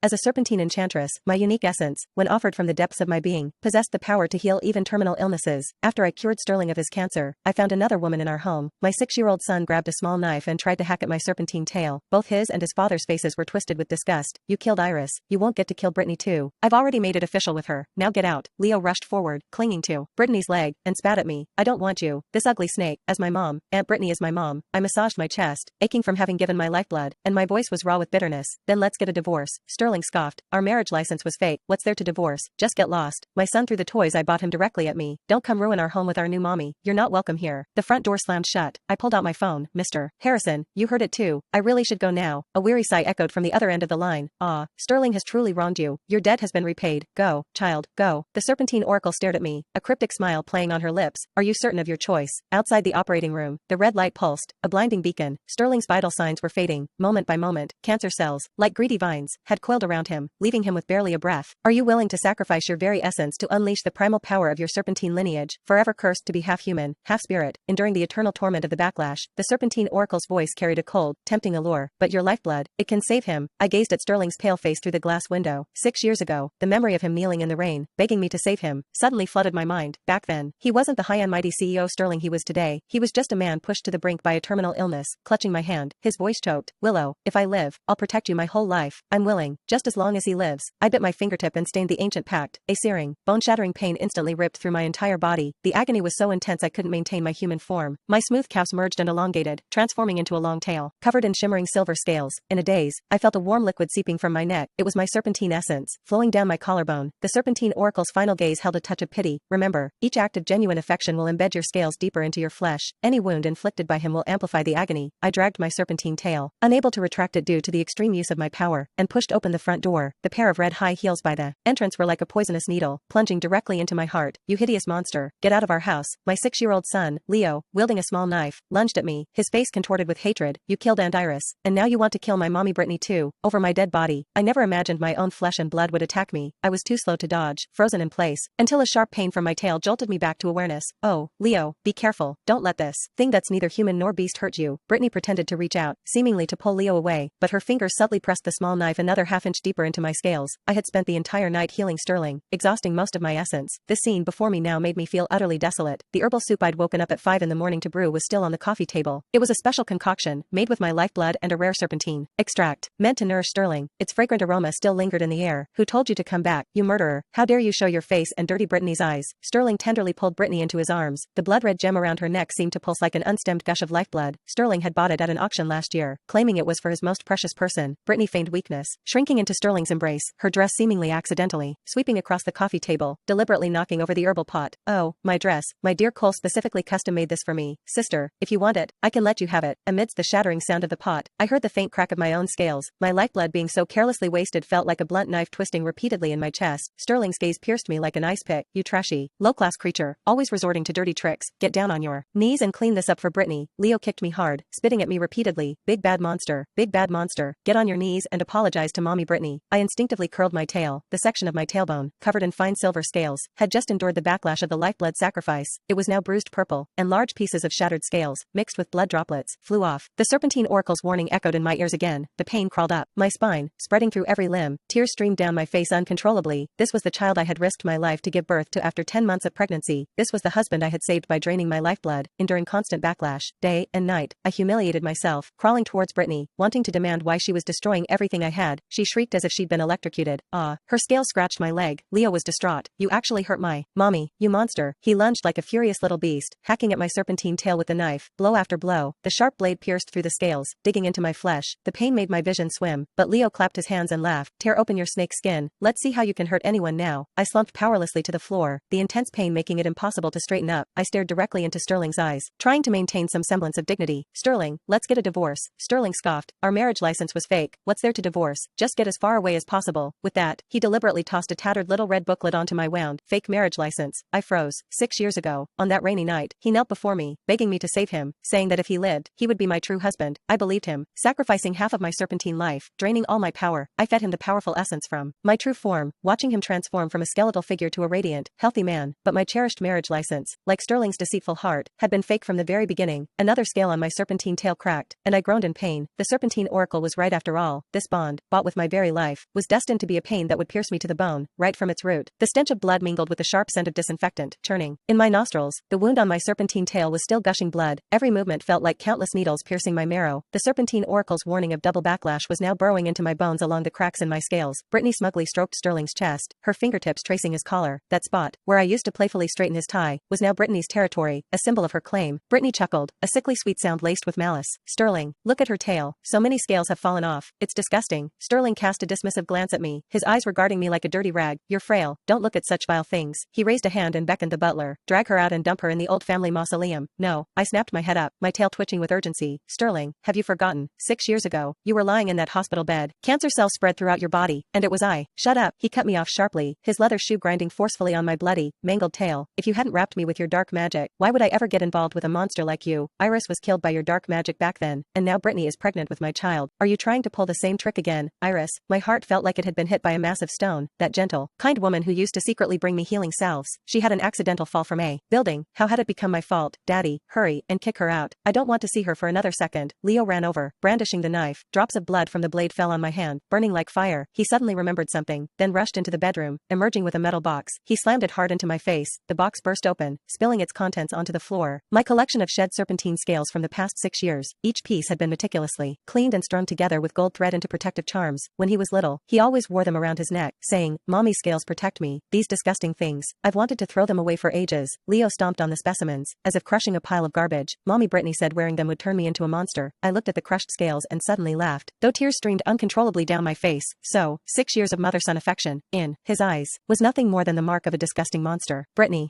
As a serpentine enchantress, my unique essence, when offered from the depths of my being, possessed the power to heal even terminal illnesses. After I cured Sterling of his cancer, I found another woman in our home. My 6-year-old son grabbed a small knife and tried to hack at my serpentine tail. Both his and his father's faces were twisted with disgust. You killed Iris. You won't get to kill Brittany too. I've already made it official with her. Now get out. Leo rushed forward, clinging to Brittany's leg, and spat at me. I don't want you, this ugly snake, as my mom. Aunt Brittany is my mom. I massaged my chest, aching from having given my lifeblood, and my voice was raw with bitterness. Then let's get a divorce. Sterling scoffed. Our marriage license was fake. What's there to divorce? Just get lost. My son threw the toys I bought him directly at me. Don't come ruin our home with our new mommy. You're not welcome here. The front door slammed shut. I pulled out my phone. Mr. Harrison, you heard it too. I really should go now. A weary sigh echoed from the other end of the line. Ah, Sterling has truly wronged you. Your debt has been repaid. Go, child, go. The serpentine oracle stared at me, a cryptic smile playing on her lips. Are you certain of your choice? Outside the operating room, the red light pulsed, a blinding beacon. Sterling's vital signs were fading, moment by moment. Cancer cells, like greedy vines, had coiled around him, leaving him with barely a breath. Are you willing to sacrifice your very essence to unleash the primal power of your serpentine lineage, forever cursed to be half human, half spirit, enduring the eternal torment of the backlash? The serpentine oracle's voice carried a cold, tempting allure. But your lifeblood, it can save him. I gazed at Sterling's pale face through the glass window. 6 years ago, the memory of him kneeling in the rain, begging me to save him, suddenly flooded my mind. Back then, he wasn't the high and mighty CEO Sterling he was today. He was just a man pushed to the brink by a terminal illness, clutching my hand. His voice choked. Willow, if I live, I'll protect you my whole life. I'm willing, just as long as he lives. I bit my fingertip and stained the ancient pact. A searing, bone-shattering pain instantly ripped through my entire body. The agony was so intense I couldn't maintain my human form. My smooth calves merged and elongated, transforming into a long tail, covered in shimmering silver scales. In a daze, I felt a warm liquid seeping from my neck. It was my serpentine essence, flowing down my collarbone. The serpentine oracle's final gaze held a touch of pity. Remember, each act of genuine affection will embed your scales deeper into your flesh. Any wound inflicted by him will amplify the agony. I dragged my serpentine tail, unable to retract it due to the extreme use of my power, and pushed open the front door. The pair of red high heels by the entrance were like a poisonous needle, plunging directly into my heart. You hideous monster, get out of our house. My 6-year-old son, Leo, wielding a small knife, lunged at me, his face contorted with hatred. You killed Aunt Iris, and now you want to kill my mommy Brittany too, over my dead body. I never imagined my own flesh and blood would attack me. I was too slow to dodge, frozen in place, until a sharp pain from my tail jolted me back to awareness. Oh, Leo, be careful. Don't let this thing that's neither human nor beast hurt you. Brittany pretended to reach out, seemingly to pull Leo away, but her fingers subtly pressed the small knife another half-inch deeper into my scales. I had spent the entire night healing Sterling, exhausting most of my essence. This scene before me now made me feel utterly desolate. The herbal soup I'd woken up at 5 in the morning to brew was still on the coffee table. It was a special concoction, made with my lifeblood and a rare serpentine extract, meant to nourish Sterling. Its fragrant aroma still lingered in the air. Who told you to come back, you murderer? How dare you show your face and dirty Brittany's eyes? Sterling tenderly pulled Brittany into his arms. The blood-red gem around her neck seemed to pulse like an unstemmed gush of lifeblood. Sterling had bought it at an auction last year, claiming it was for his most precious person. Brittany feigned weakness, shrinking into Sterling's embrace, her dress seemingly accidentally sweeping across the coffee table, deliberately knocking over the herbal pot. Oh, my dress. My dear Cole specifically custom-made this for me. Sister, if you want it, I can let you have it. Amidst the shattering sound of the pot, I heard the faint crack of my own scales. My lifeblood being so carelessly wasted felt like a blunt knife twisting repeatedly in my chest. Sterling's gaze pierced me like an ice pick. You trashy, low-class creature, always resorting to dirty tricks. Get down on your knees and clean this up for Brittany. Leo kicked me hard, spitting at me repeatedly. Big bad monster, get on your knees and apologize to mommy Brittany. I instinctively curled my tail. The section of my tailbone, covered in fine silver scales, had just endured the backlash of the lifeblood sacrifice. It was now bruised purple, and large pieces of shattered scales, mixed with blood droplets, flew off. The serpentine oracle's warning echoed in my ears again. The pain crawled up my spine, spreading through every limb. Tears streamed down my face uncontrollably. This was the child I had risked my life to give birth to after 10 months of pregnancy. This was the husband I had saved by draining my lifeblood, enduring constant backlash. Day and night, I humiliated myself, crawling towards Brittany, wanting to demand why she was destroying everything I had. She shrieked as if she'd been electrocuted. Ah, her scales scratched my leg. Leo was distraught. You actually hurt my mommy, you monster. He lunged like a furious little beast, hacking at my serpentine tail with the knife, blow after blow. The sharp blade pierced through the scales, digging into my flesh. The pain made my vision swim, but Leo clapped his hands and laughed. Tear open your snake skin. Let's see how you can hurt anyone now. I slumped powerlessly to the floor, the intense pain making it impossible to straighten up. I stared directly into Sterling's eyes, trying to maintain some semblance of dignity. Sterling, let's get a divorce. Sterling scoffed. Our marriage license was fake. What's there to divorce? Just get as far away as possible. With that, he deliberately tossed a tattered little red booklet onto my wound. Fake marriage license. I froze. 6 years ago, on that rainy night, he knelt before me, begging me to save him, saying that if he lived, he would be my true husband. I believed him, sacrificing half of my serpentine life, draining all my power. I fed him the powerful essence from my true form, watching him transform from a skeletal figure to a radiant, healthy man. But my cherished marriage license, like Sterling's deceitful heart, had been fake from the very beginning. Another scale on my serpentine tail cracked, and I groaned in pain. The serpentine oracle was right after all. This bond, bought with my very life, was destined to be a pain that would pierce me to the bone, right from its root. The stench of blood mingled with the sharp scent of disinfectant, churning in my nostrils. The wound on my serpentine tail was still gushing blood. Every movement felt like countless needles piercing my marrow. The serpentine oracle's warning of double backlash was now burrowing into my bones along the cracks in my scales. Brittany smugly stroked Sterling's chest, her fingertips tracing his collar. That spot, where I used to playfully straighten his tie, was now Brittany's territory, a symbol of her claim. Brittany chuckled, a sickly sweet sound laced with malice. Sterling, look at her tail. So many scales have fallen off. It's disgusting. Sterling cast a dismissive glance at me, his eyes regarding me like a dirty rag. You're frail. Don't look at such vile things. He raised a hand and beckoned the butler. Drag her out and dump her in the old family mausoleum. No. I snapped my head up, my tail twitching with urgency. Sterling, have you forgotten? 6 years ago, you were lying in that hospital bed. Cancer cells spread throughout your body, and it was I. Shut up. He cut me off sharply, his leather shoe grinding forcefully on my bloody, mangled tail. If you hadn't wrapped me with your dark magic, why would I ever get involved with a monster like you? Iris was killed by your dark magic back then, and now Brittany is pregnant with my child. Are you trying to pull the same trick again, Iris? My heart felt like it had been hit by a massive stone. That gentle, kind woman who used to secretly bring me healing salves. She had an accidental fall from a building. How had it become my fault? Daddy, hurry, and kick her out. I don't want to see her for another second. Leo ran over, brandishing the knife. Drops of blood from the blade fell on my hand, burning like fire. He suddenly remembered something, then rushed into the bedroom, emerging with a metal box. He slammed it hard into my face. The box burst open, spilling its contents onto the floor. My collection of shed serpentine scales from the past 6 years. Each piece had been meticulously cleaned and strung together with gold thread into protective charms. When he was little, he always wore them around his neck, saying, "Mommy scales protect me." These disgusting things. I've wanted to throw them away for ages. Leo stomped on the specimens, as if crushing a pile of garbage. Mommy, Brittany said wearing them would turn me into a monster. I looked at the crushed scales and suddenly laughed, though tears streamed uncontrollably down my face. So, 6 years of mother-son affection, in his eyes, was nothing more than the mark of a disgusting monster. Brittany.